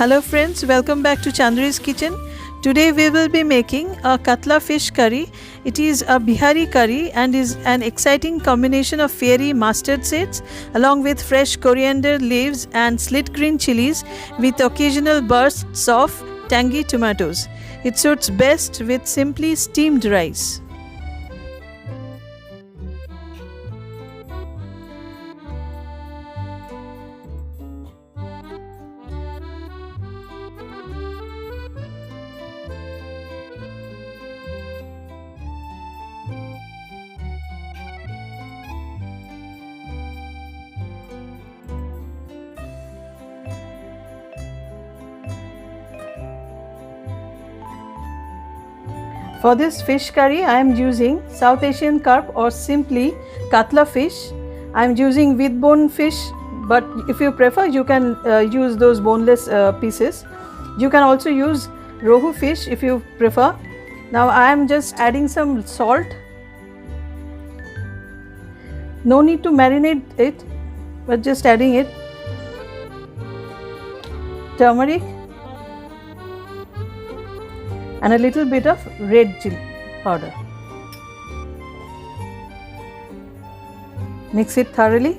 Hello friends, welcome back to Chandri's kitchen. Today we will be making a katla fish curry. It is a Bihari curry and is an exciting combination of fiery mustard seeds along with fresh coriander leaves and slit green chilies with occasional bursts of tangy tomatoes. It suits best with simply steamed rice. For this fish curry, I am using South Asian carp or simply katla fish. I am using with bone fish, but if you prefer, you can use those boneless pieces. You can also use rohu fish if you prefer. Now I am just adding some salt. No need to marinate it, but just adding it. Turmeric. And a little bit of red chili powder. Mix it thoroughly.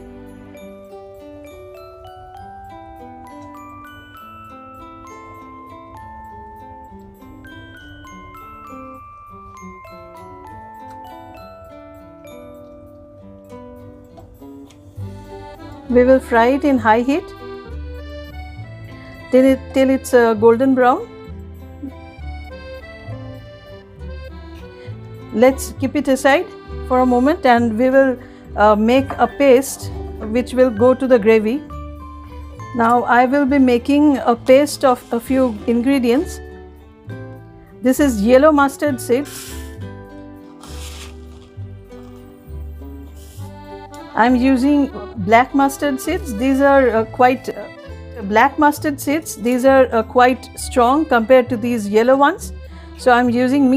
We will fry it in high heat till it's golden brown. Let's keep it aside for a moment and we will make a paste which will go to the gravy. Now I will be making a paste of a few ingredients. This is yellow mustard seeds. I am using black mustard seeds. These are black mustard seeds. These are quite strong compared to these yellow ones. So I am using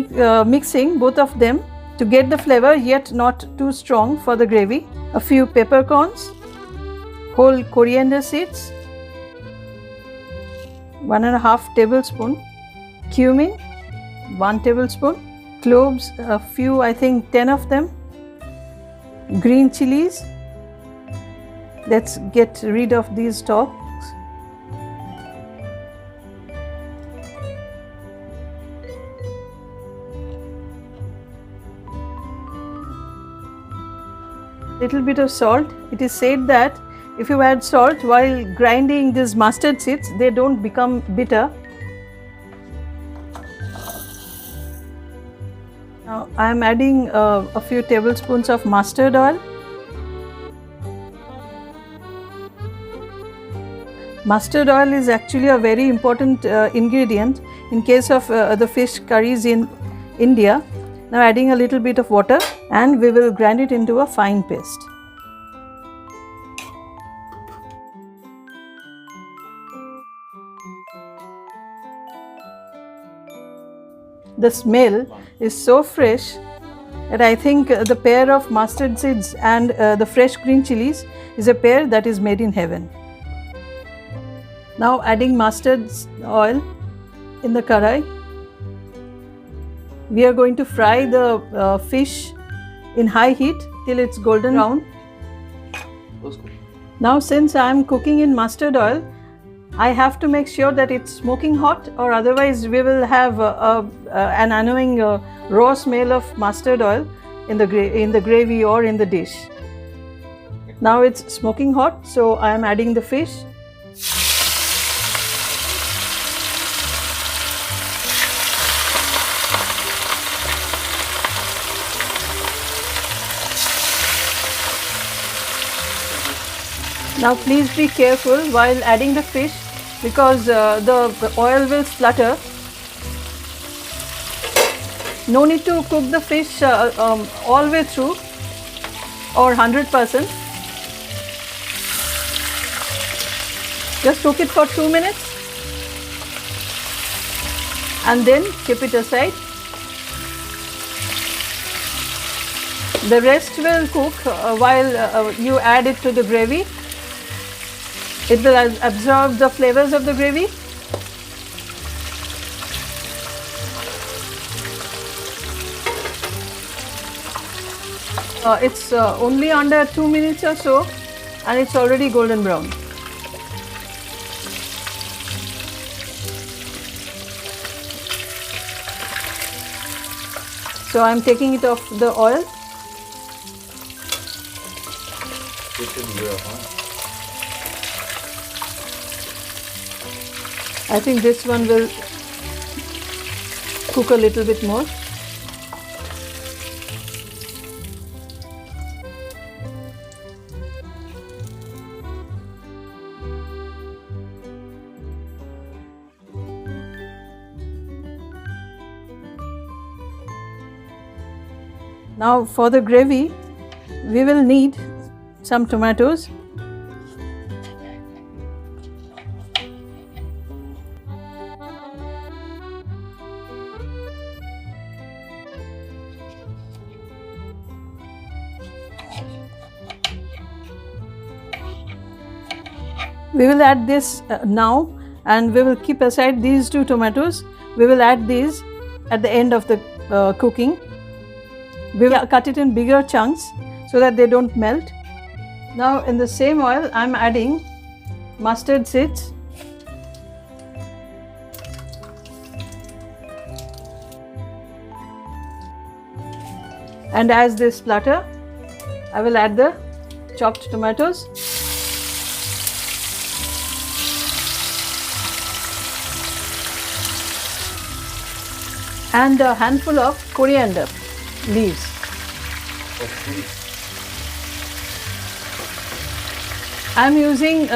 mixing both of them to get the flavor yet not too strong for the gravy. A few peppercorns, whole coriander seeds, 1.5 tablespoon, cumin, 1 tablespoon, cloves, a few, I think 10 of them, green chilies. Let's get rid of these stalks. Little bit of salt. It is said that if you add salt while grinding these mustard seeds, they don't become bitter. Now I am adding a few tablespoons of mustard oil. Mustard oil is actually a very important ingredient in case of the fish curries in India. Now adding a little bit of water and we will grind it into a fine paste. The smell is so fresh that I think the pair of mustard seeds and the fresh green chilies is a pair that is made in heaven. Now adding mustard oil in the karai. We are going to fry the fish in high heat till it's golden brown. Now since I am cooking in mustard oil, I have to make sure that it's smoking hot, or otherwise we will have an annoying raw smell of mustard oil in the gravy or in the dish. Now it's smoking hot, so I am adding the fish. Now please be careful while adding the fish because the oil will splutter. No need to cook the fish all the way through or 100%. Just cook it for 2 minutes and then keep it aside. The rest will cook while you add it to the gravy. It will absorb the flavors of the gravy It's only under 2 minutes or so, and it's already golden brown. So I'm taking it off the oil. I think this one will cook a little bit more. Now for the gravy, we will need some tomatoes. We will add this now, and we will keep aside these 2 tomatoes. We will add these at the end of the cooking. We will cut it in bigger chunks so that they don't melt. Now in the same oil I am adding mustard seeds. And as they splutter, I will add the chopped tomatoes. And a handful of coriander leaves. I am using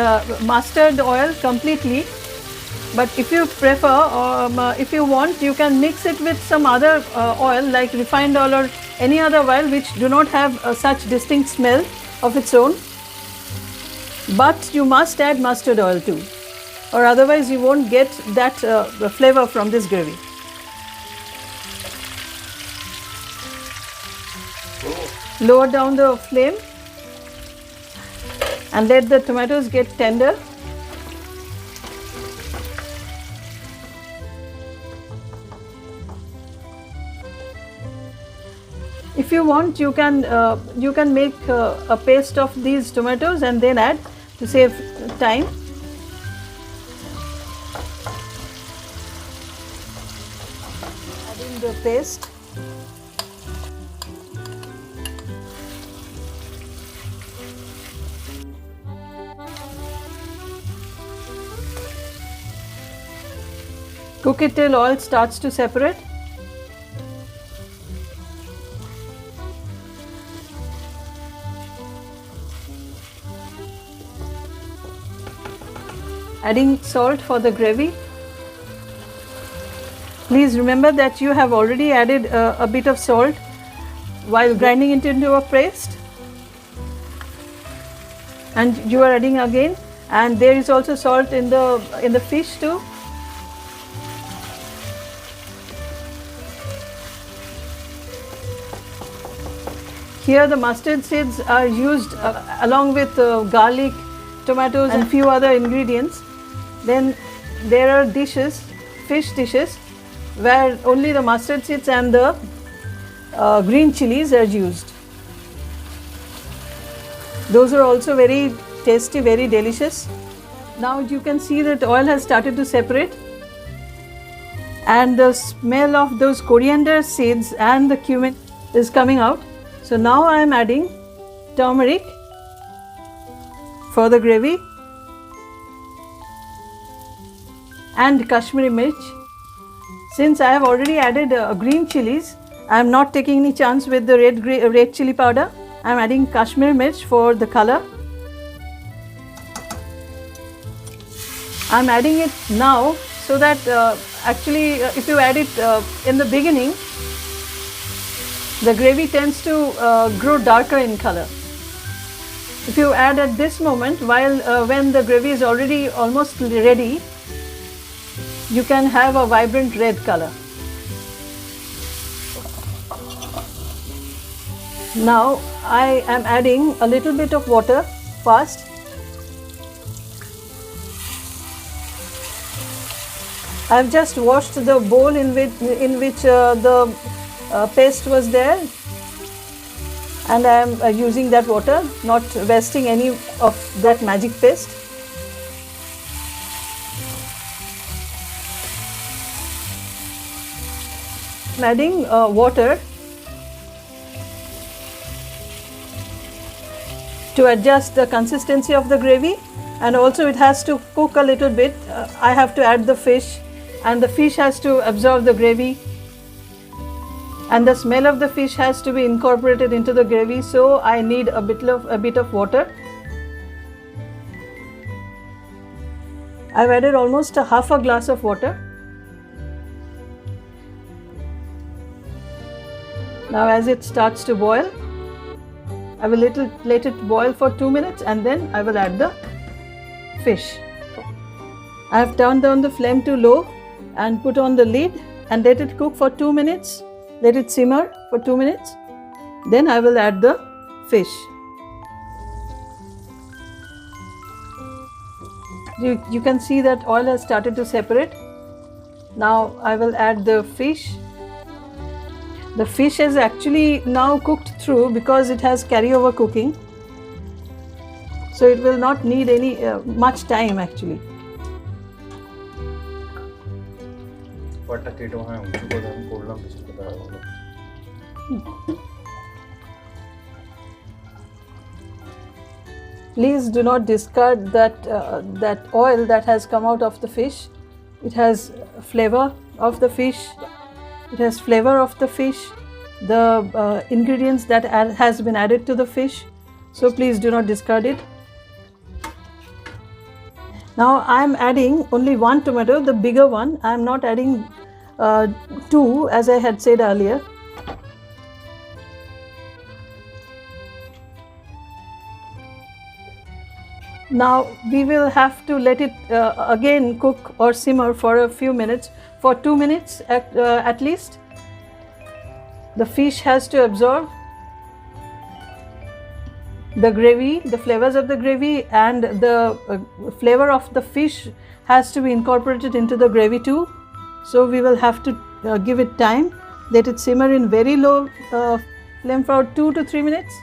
mustard oil completely, but if you prefer or if you want, you can mix it with some other oil like refined oil or any other oil which do not have such distinct smell of its own. But you must add mustard oil too, or otherwise you won't get that flavor from this gravy. Lower down the flame and let the tomatoes get tender. If you want, you can make a paste of these tomatoes and then add to save time. Adding the paste. Cook it till oil starts to separate. Adding salt for the gravy. Please remember that you have already added a bit of salt while grinding it into a paste, and you are adding again, and there is also salt in the fish too. Here the mustard seeds are used along with garlic, tomatoes and few other ingredients. Then there are dishes, fish dishes, where only the mustard seeds and the green chilies are used. Those are also very tasty, very delicious. Now you can see that oil has started to separate, and the smell of those coriander seeds and the cumin is coming out. So now I am adding turmeric for the gravy and Kashmiri mirch. Since I have already added green chilies, I am not taking any chance with the red chili powder. I am adding Kashmiri mirch for the color. I am adding it now so that actually if you add it in the beginning, the gravy tends to grow darker in color. If you add at this moment, when the gravy is already almost ready, you can have a vibrant red color. Now I am adding a little bit of water first. I have just washed the bowl in which the paste was there. and I am using that water, not wasting any of that magic paste. I'm adding water to adjust the consistency of the gravy, and also it has to cook a little bit. I have to add the fish, and the fish has to absorb the gravy, and the smell of the fish has to be incorporated into the gravy, so I need a bit of water. I've added almost a half a glass of water. Now as it starts to boil, I will let it boil for 2 minutes, and then I will add the fish. I have turned down the flame to low and put on the lid and let it cook for 2 minutes. Let it simmer for 2 minutes. Then I will add the fish. You can see that oil has started to separate. Now I will add the fish. The fish is actually now cooked through because it has carryover cooking. So it will not need any much time actually. Please do not discard that oil that has come out of the fish. It has flavor of the fish. It has flavor of the fish, the ingredients that has been added to the fish. So please do not discard it. Now I am adding only one tomato, the bigger one. I am not adding two as I had said earlier. Now we will have to let it again cook or simmer for a few minutes, for 2 minutes at least. The fish has to absorb the gravy, the flavors of the gravy, and the flavor of the fish has to be incorporated into the gravy too. So we will have to give it time, let it simmer in very low flame for 2 to 3 minutes.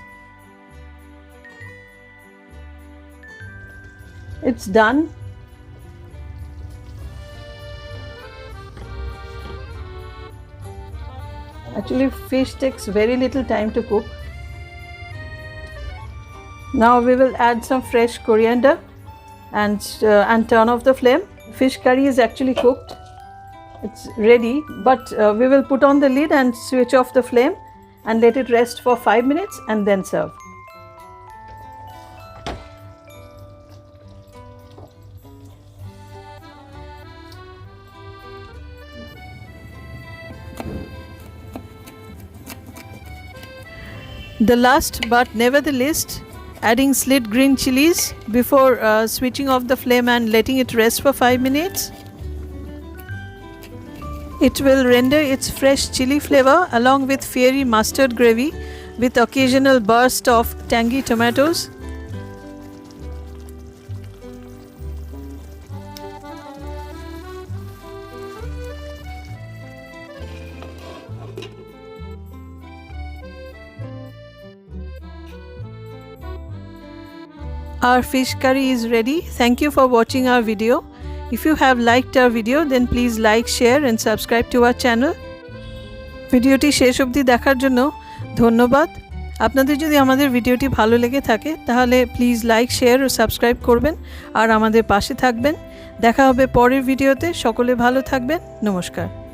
It's done. Actually, fish takes very little time to cook. Now we will add some fresh coriander and turn off the flame. Fish curry is actually cooked. It's ready, but we will put on the lid and switch off the flame and let it rest for 5 minutes and then serve. The last but never the least, adding slit green chilies before switching off the flame and letting it rest for 5 minutes. It will render its fresh chili flavor along with fiery mustard gravy with occasional burst of tangy tomatoes. Our fish curry is ready. Thank you for watching our video. If you have liked our video, then please like, share and subscribe to our channel. ভিডিওটি শেষ অবধি দেখার জন্য ধন্যবাদ। আপনাদের যদি আমাদের ভিডিওটি ভালো লেগে থাকে তাহলে প্লিজ লাইক, শেয়ার ও সাবস্ক্রাইব করবেন আর আমাদের পাশে থাকবেন। দেখা হবে পরের ভিডিওতে। সকলে ভালো থাকবেন। নমস্কার।